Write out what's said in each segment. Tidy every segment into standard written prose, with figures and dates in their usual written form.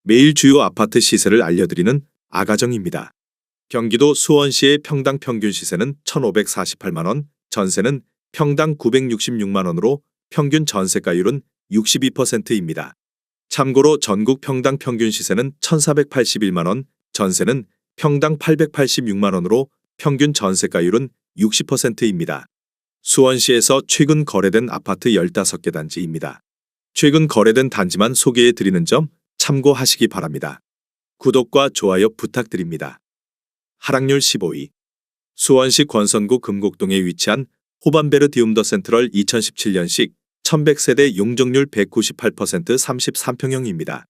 매일 주요 아파트 시세를 알려드리는 아가정입니다. 경기도 수원시의 평당 평균 시세는 1,548만 원, 전세는 평당 966만 원으로 평균 전세가율은 62%입니다. 참고로 전국 평당 평균 시세는 1,481만 원, 전세는 평당 886만 원으로 평균 전세가율은 60%입니다. 수원시에서 최근 거래된 아파트 15개 단지입니다. 최근 거래된 단지만 소개해 드리는 점 참고하시기 바랍니다. 구독과 좋아요 부탁드립니다. 하락률 15위. 수원시 권선구 금곡동에 위치한 호반베르디움 더 센트럴 2017년식 1100세대 용적률 198% 33평형입니다.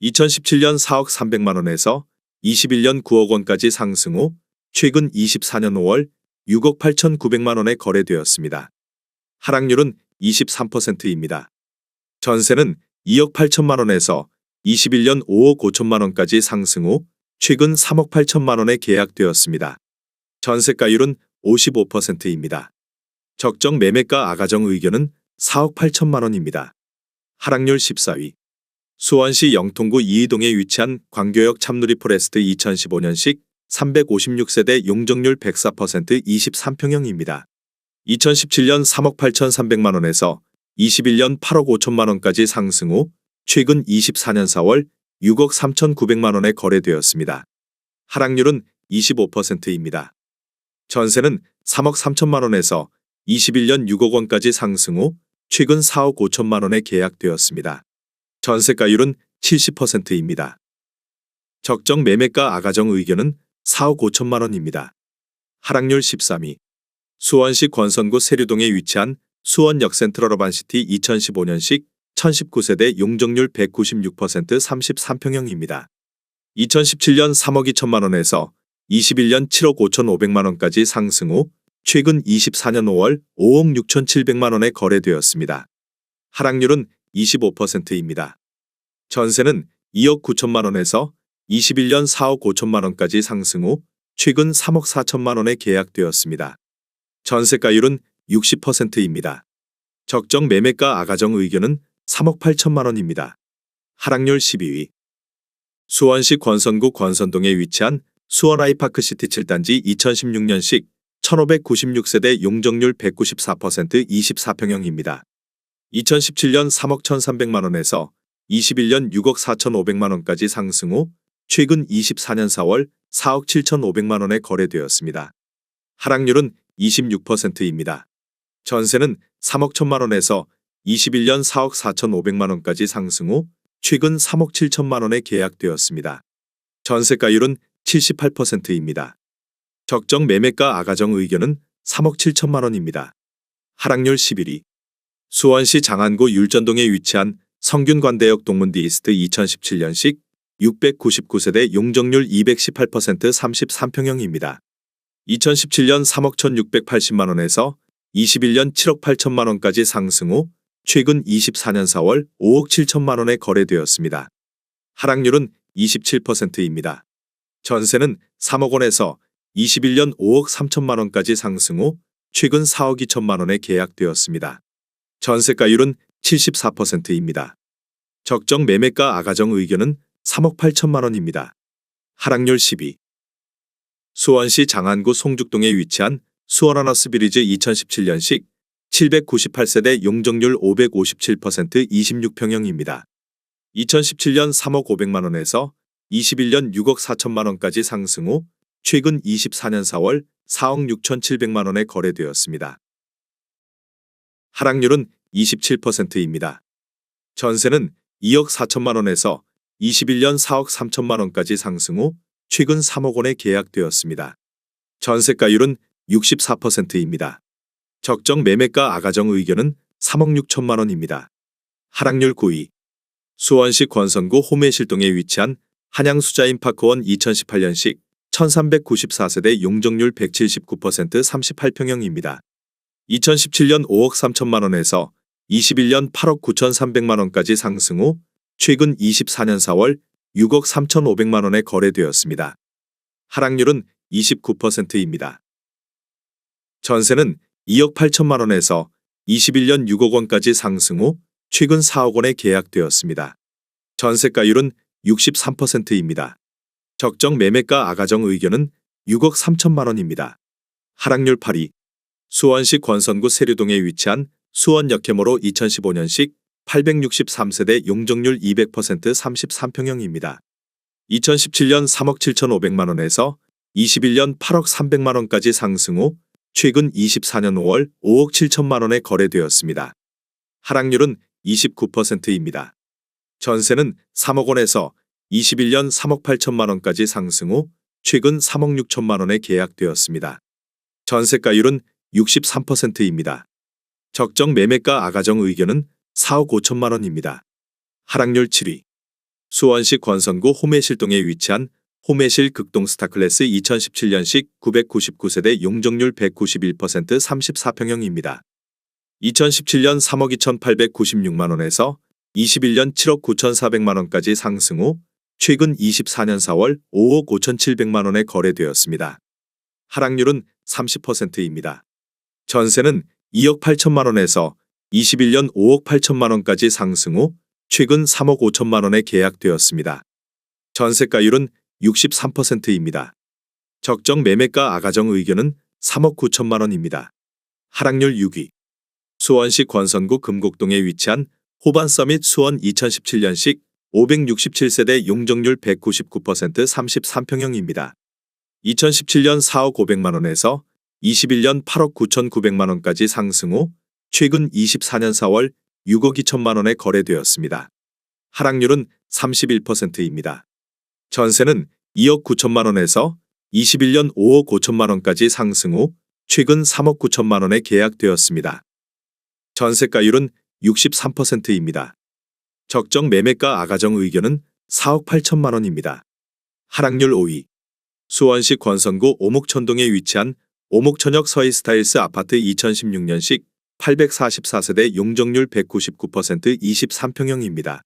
2017년 4억 300만 원에서 21년 9억 원까지 상승 후 최근 24년 5월 6억 8,900만 원에 거래되었습니다. 하락률은 23%입니다. 전세는 2억 8천만 원에서 21년 5억 5천만 원까지 상승 후 최근 3억 8천만 원에 계약되었습니다. 전세가율은 55%입니다. 적정 매매가 아가정 의견은 4억 8천만 원입니다. 하락률 14위. 수원시 영통구 이이동에 위치한 광교역 참누리 포레스트 2015년식 356세대 용적률 104% 23평형입니다. 2017년 3억 8,300만 원에서 21년 8억 5천만 원까지 상승 후 최근 24년 4월 6억 3,900만 원에 거래되었습니다. 하락률은 25%입니다. 전세는 3억 3천만 원에서 21년 6억 원까지 상승 후 최근 4억 5천만 원에 계약되었습니다. 전세가율은 70%입니다. 적정 매매가 아가정 의견은 4억 5천만 원입니다. 하락률 13위. 수원시 권선구 세류동에 위치한 수원역 센트럴 어반시티 2015년식 1019세대 용적률 196% 33평형입니다. 2017년 3억 2천만 원에서 21년 7억 5,500만 원까지 상승 후 최근 24년 5월 5억 6,700만 원에 거래되었습니다. 하락률은 25%입니다. 전세는 2억 9천만 원에서 21년 4억 5천만 원까지 상승 후 최근 3억 4천만 원에 계약되었습니다. 전세가율은 60%입니다. 적정 매매가 아가정 의견은 3억 8천만 원입니다. 하락률 12위. 수원시 권선구 권선동에 위치한 수원 아이파크시티 7단지 2016년식 1596세대 용적률 194% 24평형입니다. 2017년 3억 1,300만 원에서 21년 6억 4,500만 원까지 상승 후 최근 24년 4월 4억 7,500만 원에 거래되었습니다. 하락률은 26%입니다. 전세는 3억 1천만 원에서 21년 4억 4,500만 원까지 상승 후 최근 3억 7천만 원에 계약되었습니다. 전세가율은 78%입니다. 적정 매매가 아가정 의견은 3억 7천만 원입니다. 하락률 11위. 수원시 장안구 율전동에 위치한 성균관대역 동문디 이스트 2017년식 699세대 용적률 218% 33평형입니다. 2017년 3억 1,680만 원에서 21년 7억 8천만 원까지 상승 후 최근 24년 4월 5억 7천만 원에 거래되었습니다. 하락률은 27%입니다. 전세는 3억 원에서 21년 5억 3천만 원까지 상승 후 최근 4억 2천만 원에 계약되었습니다. 전세가율은 74%입니다. 적정 매매가 아가정 의견은 3억 8천만 원입니다. 하락률 10위. 수원시 장안구 송죽동에 위치한 수원하너스 비리즈 2017년식 798세대 용적률 557% 26평형입니다. 2017년 3억 500만 원에서 21년 6억 4천만 원까지 상승 후 최근 24년 4월 4억 6,700만 원에 거래되었습니다. 하락률은 27%입니다. 전세는 2억 4천만 원에서 21년 4억 3천만 원까지 상승 후 최근 3억 원에 계약되었습니다. 전세가율은 64%입니다. 적정 매매가 아가정 의견은 3억 6천만 원입니다. 하락률 9위. 수원시 권선구 호매실동에 위치한 한양수자인파크원 2018년식 1394세대 용적률 179% 38평형입니다. 2017년 5억 3천만 원에서 21년 8억 9,300만 원까지 상승 후 최근 24년 4월 6억 3,500만 원에 거래되었습니다. 하락률은 29%입니다. 전세는 2억 8천만 원에서 21년 6억 원까지 상승 후 최근 4억 원에 계약되었습니다. 전세가율은 63%입니다. 적정 매매가 아가정 의견은 6억 3천만 원입니다. 하락률 8위. 수원시 권선구 세류동에 위치한 수원 역해모로 2015년식 863세대 용적률 200% 33평형입니다. 2017년 3억 7,500만 원에서 21년 8억 300만 원까지 상승 후 최근 24년 5월 5억 7천만 원에 거래되었습니다. 하락률은 29%입니다. 전세는 3억 원에서 21년 3억 8천만 원까지 상승 후 최근 3억 6천만 원에 계약되었습니다. 전세가율은 63%입니다. 적정 매매가 아가정 의견은 4억 5천만 원입니다. 하락률 7위. 수원시 권선구 호매실동에 위치한 호매실 극동 스타클래스 2017년식 999세대 용적률 191% 34평형입니다. 2017년 3억 2,896만 원에서 21년 7억 9,400만 원까지 상승 후 최근 24년 4월 5억 5,700만 원에 거래되었습니다. 하락률은 30%입니다. 전세는 2억 8천만 원에서 21년 5억 8천만 원까지 상승 후 최근 3억 5천만 원에 계약되었습니다. 전세가율은 63%입니다. 적정 매매가 아가정 의견은 3억 9천만 원입니다. 하락률 6위. 수원시 권선구 금곡동에 위치한 호반서밋 수원 2017년식 567세대 용적률 199% 33평형입니다. 2017년 4억 500만 원에서 21년 8억 9,900만 원까지 상승 후 최근 24년 4월 6억 2천만 원에 거래되었습니다. 하락률은 31%입니다. 전세는 2억 9천만 원에서 21년 5억 5천만 원까지 상승 후 최근 3억 9천만 원에 계약되었습니다. 전세가율은 63%입니다. 적정 매매가 아가정 의견은 4억 8천만 원입니다. 하락률 5위. 수원시 권선구 오목천동에 위치한 오목천역 서희스타일스 아파트 2016년식 844세대 용적률 199% 23평형입니다.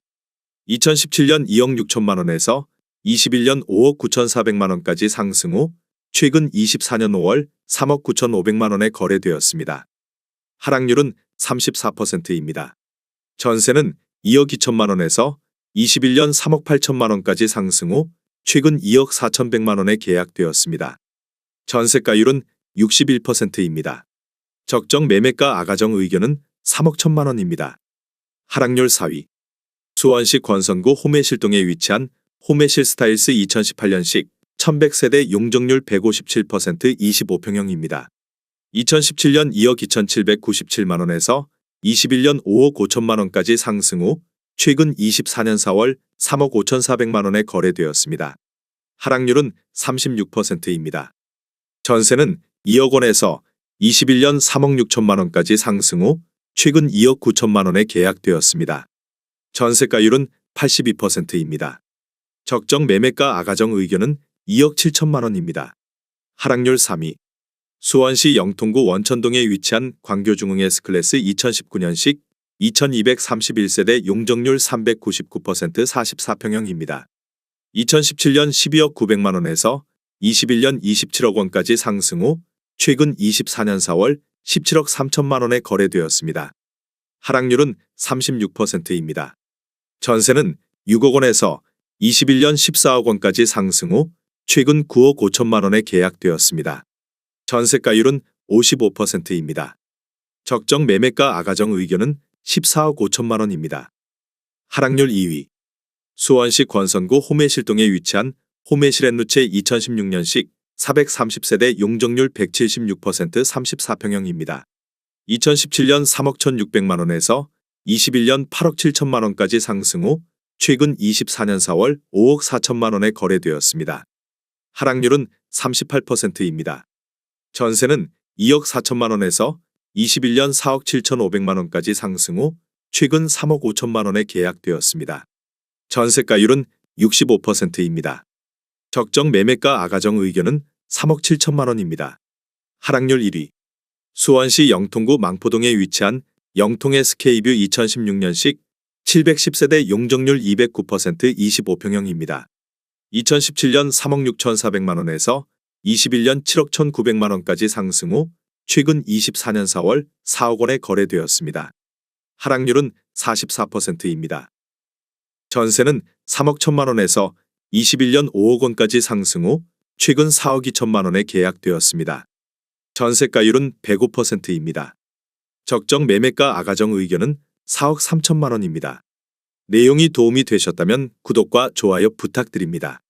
2017년 2억 6천만 원에서 21년 5억 9,400만 원까지 상승 후 최근 24년 5월 3억 9,500만 원에 거래되었습니다. 하락률은 34%입니다. 전세는 2억 2천만 원에서 21년 3억 8천만 원까지 상승 후 최근 2억 4,100만 원에 계약되었습니다. 전세가율은 61%입니다. 적정 매매가 아가정 의견은 3억 1천만 원입니다. 하락률 4위. 수원시 권선구 호매실동에 위치한 호매실 스타일스 2018년식 1100세대 용적률 157% 25평형입니다. 2017년 2억 2,797만 원에서 21년 5억 5천만 원까지 상승 후 최근 24년 4월 3억 5,400만 원에 거래되었습니다. 하락률은 36%입니다. 전세는 2억 원에서 21년 3억 6천만 원까지 상승 후 최근 2억 9천만 원에 계약되었습니다. 전세가율은 82%입니다. 적정 매매가 아가정 의견은 2억 7천만 원입니다. 하락률 3위. 수원시 영통구 원천동에 위치한 광교중흥 S클래스 2019년식 2231세대 용적률 399% 44평형입니다. 2017년 12억 900만 원에서 21년 27억 원까지 상승 후 최근 24년 4월 17억 3천만 원에 거래되었습니다. 하락률은 36%입니다. 전세는 6억 원에서 21년 14억 원까지 상승 후 최근 9억 5천만 원에 계약되었습니다. 전세가율은 55%입니다. 적정 매매가 아가정 의견은 14억 5천만 원입니다. 하락률 2위. 수원시 권선구 호매실동에 위치한 호매실앤루체 2016년식 430세대 용적률 176% 34평형입니다. 2017년 3억 1,600만 원에서 21년 8억 7천만 원까지 상승 후 최근 24년 4월 5억 4천만 원에 거래되었습니다. 하락률은 38%입니다. 전세는 2억 4천만 원에서 21년 4억 7,500만 원까지 상승 후 최근 3억 5천만 원에 계약되었습니다. 전세가율은 65%입니다. 적정 매매가 아가정 의견은 3억 7천만 원입니다. 하락률 1위. 수원시 영통구 망포동에 위치한 영통 SK뷰 2016년식 710세대 용적률 209% 25평형입니다. 2017년 3억 6,400만 원에서 21년 7억 1,900만 원까지 상승 후 최근 24년 4월 4억 원에 거래되었습니다. 하락률은 44%입니다. 전세는 3억 1천만 원에서 21년 5억 원까지 상승 후 최근 4억 2천만 원에 계약되었습니다. 전세가율은 105%입니다. 적정 매매가 아가정 의견은 4억 3천만 원입니다. 내용이 도움이 되셨다면 구독과 좋아요 부탁드립니다.